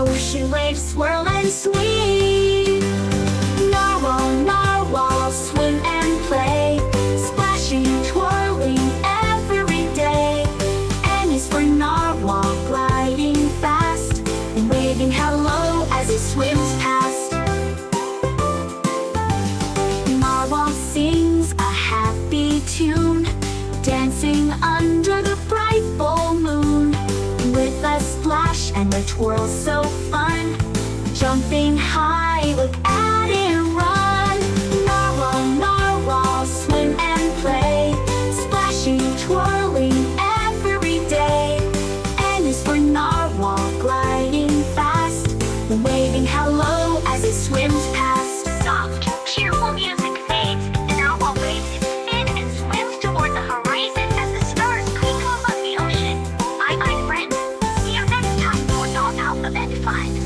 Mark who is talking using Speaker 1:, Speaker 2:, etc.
Speaker 1: Ocean waves swirl and sweep. Narwhal, narwhal, swim and play, splashing, twirling every day. N is for narwhal, gliding fast and waving hello as he swims past. Narwhal sings a happy tune, dancing under the bright full moon. With a splash and a twirl so fun, jumping high, look at him run. Narwhal, narwhal, swim and play, splashing, twirling every day. N is for narwhal, gliding fast, waving hello as he swims past.
Speaker 2: Soft, cheerful music fades. The narwhal waves its fin and swims toward the horizon as the stars twinkle above the ocean. Bye bye, friends. See you next time for Dog Alphabet 5.